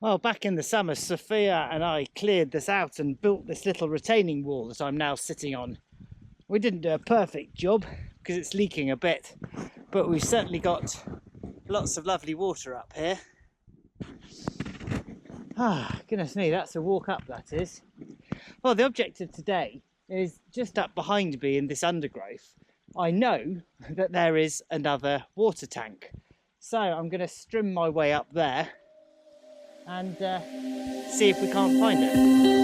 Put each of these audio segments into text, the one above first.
Well, back in the summer, Sophia and I cleared this out and built this little retaining wall that I'm now sitting on. We didn't do a perfect job because it's leaking a bit, but we've certainly got lots of lovely water up here. Ah, goodness me, that's a walk up, that is. Well, the objective today is just up behind me in this undergrowth. I know that there is another water tank, so I'm going to strim my way up there and see if we can't find it.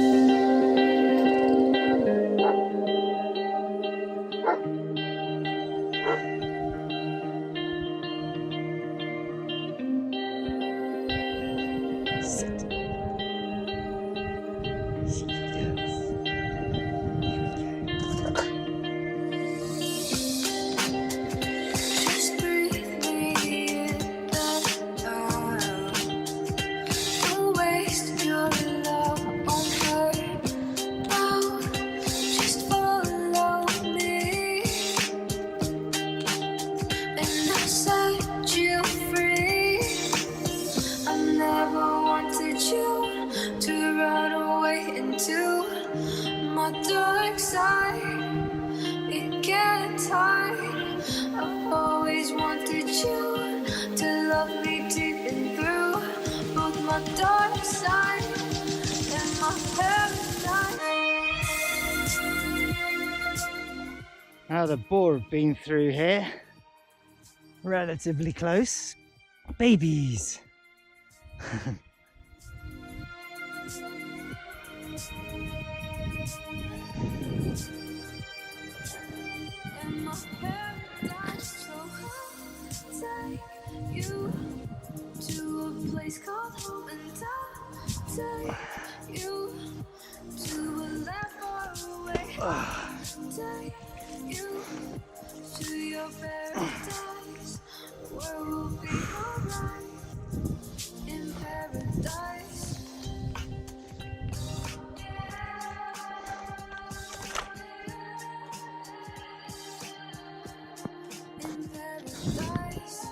Now the boar have been through here, relatively close. Babies. You to a place called home and I'll take you to a land far away. Take you to your paradise where we'll be alright in paradise. In paradise.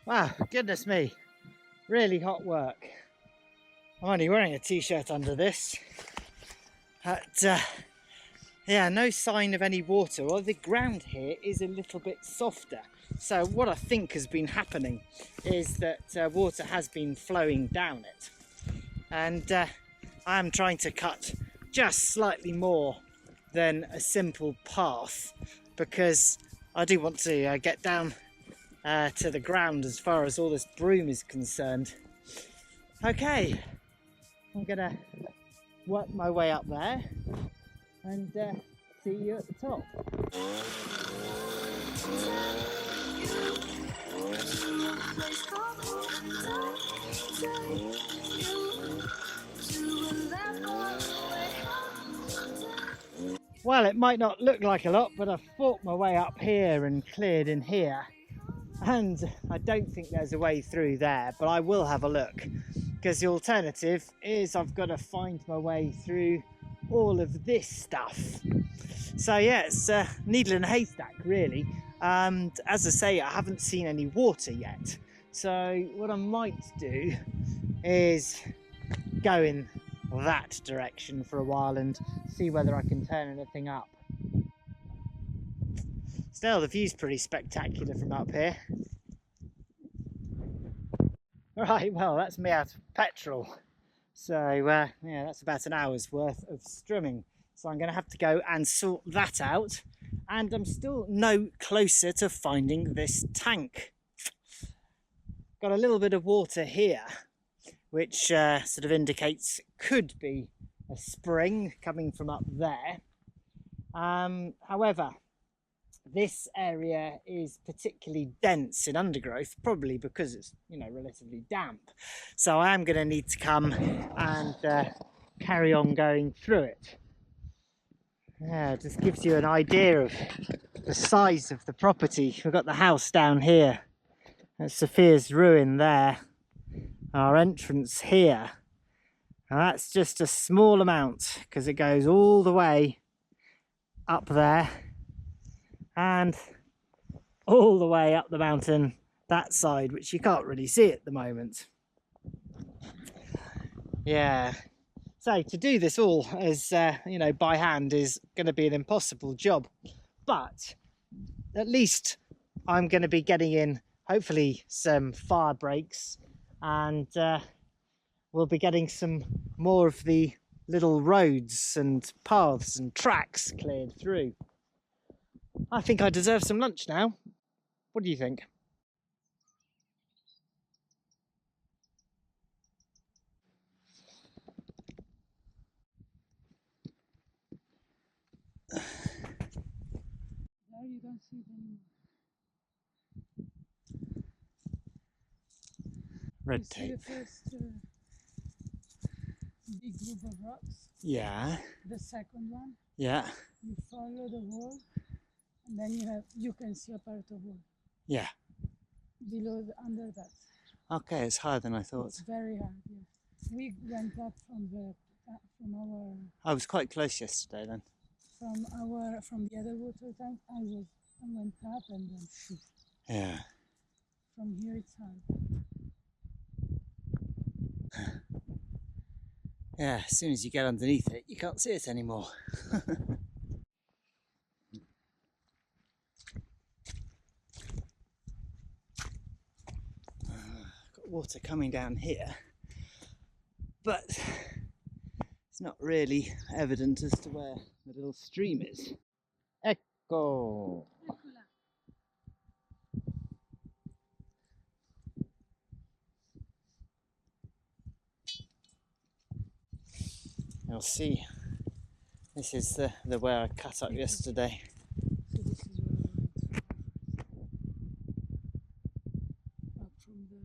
Wow, goodness me, really hot work. I'm only wearing a t-shirt under this. But yeah, no sign of any water. Well, the ground here is a little bit softer. So what I think has been happening is that water has been flowing down it. And I am trying to cut just slightly more than a simple path because I do want to get down to the ground as far as all this broom is concerned. Okay, I'm gonna work my way up there and see you at the top. Well, it might not look like a lot, but I've fought my way up here and cleared in here. And I don't think there's a way through there, but I will have a look. Because the alternative is I've got to find my way through all of this stuff. So yeah, it's a needle in a haystack, really. And as I say, I haven't seen any water yet. So what I might do is go in that direction for a while and see whether I can turn anything up. Still, the view's pretty spectacular from up here. Right, well, that's me out of petrol. So, yeah, that's about an hour's worth of strimming. So I'm going to have to go and sort that out. And I'm still no closer to finding this tank. Got a little bit of water here, which sort of indicates it could be a spring coming from up there. However, this area is particularly dense in undergrowth, probably because it's, you know, relatively damp. So I am going to need to come and carry on going through it. Yeah, it just gives you an idea of the size of the property. We've got the house down here. That's Sophia's ruin there. Our entrance here. Now that's just a small amount because it goes all the way up there and all the way up the mountain that side, which you can't really see at the moment. Yeah. So to do this all as you know, by hand is going to be an impossible job, but at least I'm going to be getting in hopefully some fire breaks, and we'll be getting some more of the little roads and paths and tracks cleared through. I think I deserve some lunch now. What do you think? There you don't see it anymore. Red You see tape. the first big group of rocks? Yeah, The second one, yeah, you follow the wall, and then you can see a part of wall yeah. below under that. Okay, it's higher than I thought. It's very hard. Yeah. We went up from our I was quite close yesterday then. from the other water tank. I went up and then shoot. Yeah. From here it's hard. Yeah, as soon as you get underneath it, you can't see it anymore. Got water coming down here, but it's not really evident as to where the little stream is. Ecco! You'll see, this is the where I cut up yesterday. So this is where I went. Up from there.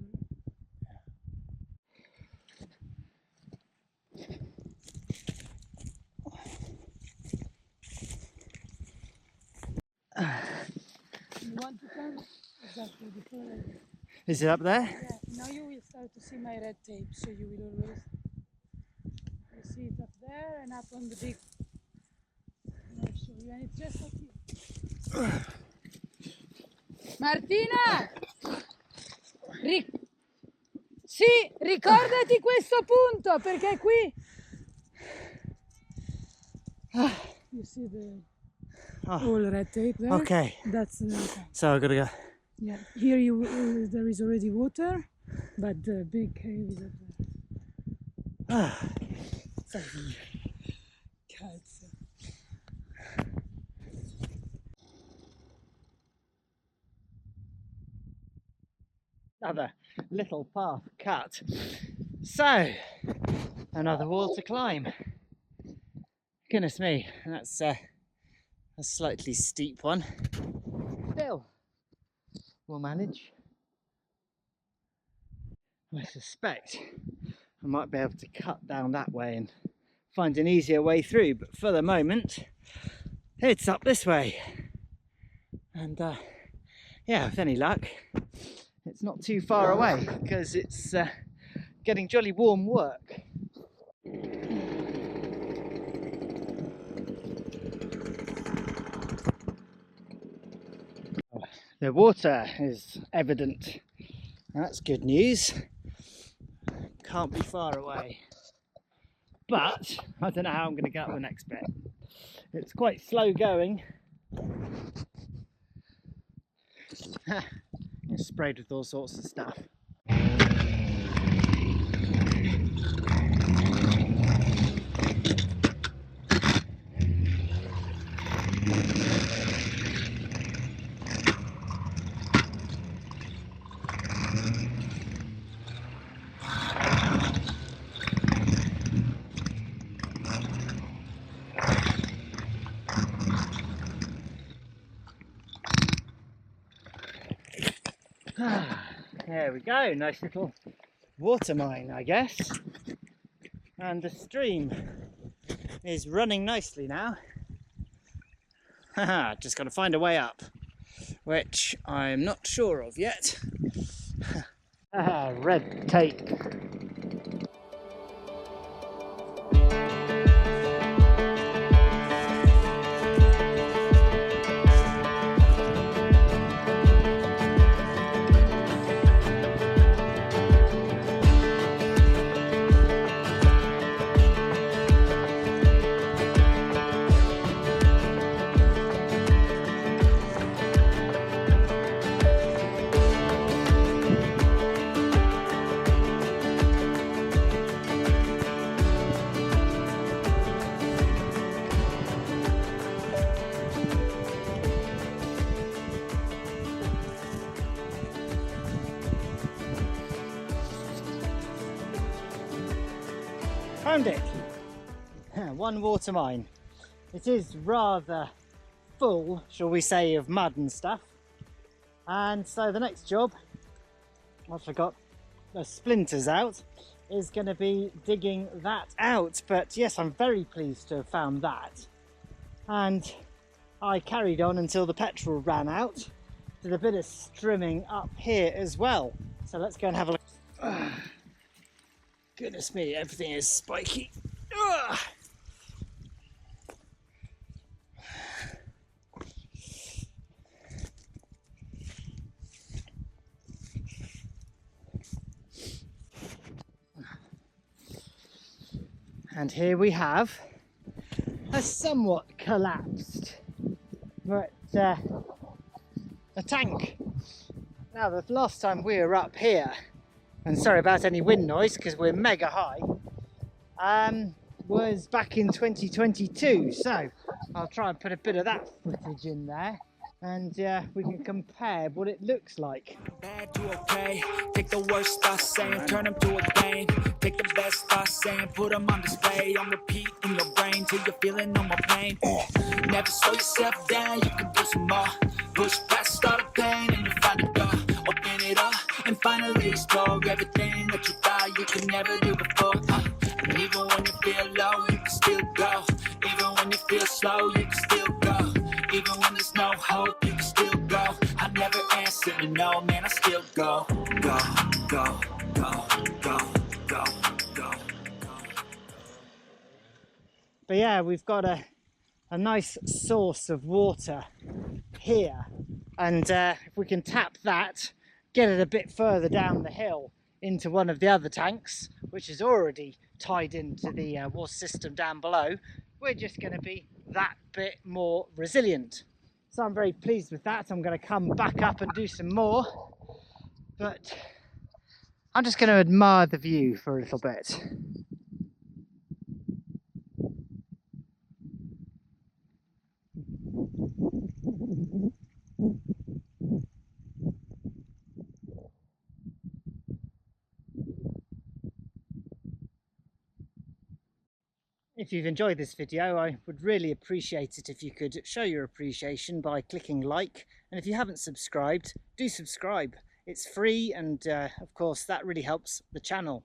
You want to come? Exactly before I go. Is it up there? Yeah, now you will start to see my red tape, so you will always see it up there and up on the big. I'll show you, and it's just up here. Martina! Sì, ricordati questo punto, perché qui. You see the all red tape there? Okay, That's the red tape. so I've got to go. Yeah, here there is already water, but the big cave is up there. Cazzo. Another little path cut. So, another wall to climb. Goodness me, that's a slightly steep one. Still, we'll manage. I suspect I might be able to cut down that way and find an easier way through, but for the moment it's up this way, and yeah, with any luck it's not too far away because it's getting jolly warm work. The water is evident. That's good news. Can't be far away. But I don't know how I'm going to get up the next bit. It's quite slow going. It's sprayed with all sorts of stuff. There we go, nice little water mine, I guess. And the stream is running nicely now. Haha, just got to find a way up, which I'm not sure of yet. Red tape. Found it! One water mine. It is rather full, shall we say, of mud and stuff. And so the next job, once I got the splinters out, is going to be digging that out. But yes, I'm very pleased to have found that. And I carried on until the petrol ran out. Did a bit of strimming up here as well. So let's go and have a look. Goodness me, everything is spiky. Ugh. And here we have a somewhat collapsed, but a tank. Now, the last time we were up here, and sorry about any wind noise because we're mega high, was back in 2022. So I'll try and put a bit of that footage in there, and we can compare what it looks like. Bad to okay, take the worst thoughts saying, turn them to a game. Take the best thoughts saying, put them on display, on repeat in your brain till you're feeling no more pain. Never slow yourself down, you can do some more. Push past all the pain and you find the door. Open it up and finally explore everything that you thought you could never do before. And even when you feel low, you can still go. Even when you feel slow, you can still go. Even when there's no hope, you can still go. I never answer to no, man, I still go. Go, go, go, go, go, go, go. But yeah, we've got a nice source of water here. And if we can tap that, get it a bit further down the hill into one of the other tanks, which is already tied into the water system down below, we're just going to be that bit more resilient. So I'm very pleased with that. I'm going to come back up and do some more, but I'm just going to admire the view for a little bit. If you've enjoyed this video, I would really appreciate it if you could show your appreciation by clicking like, and if you haven't subscribed, do subscribe. It's free, and of course that really helps the channel.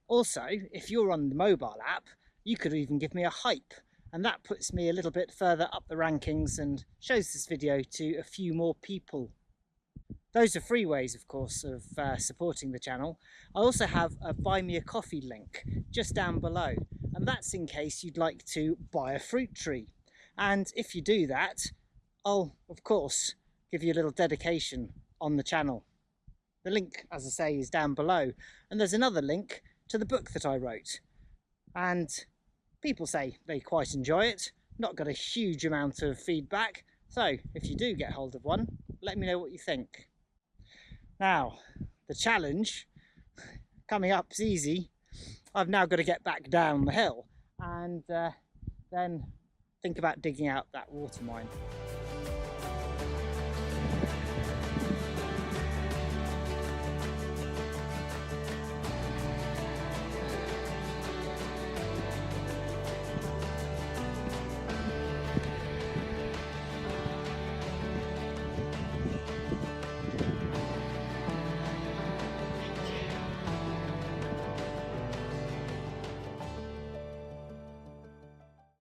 Also, if you're on the mobile app, you could even give me a hype, and that puts me a little bit further up the rankings and shows this video to a few more people. Those are free ways, of course, of supporting the channel. I also have a Buy Me a Coffee link just down below, and that's in case you'd like to buy a fruit tree. And if you do that, I'll, of course, give you a little dedication on the channel. The link, as I say, is down below, and there's another link to the book that I wrote. And people say they quite enjoy it. Not got a huge amount of feedback, so if you do get hold of one, let me know what you think. Now, the challenge coming up is easy. I've now got to get back down the hill and then think about digging out that water mine.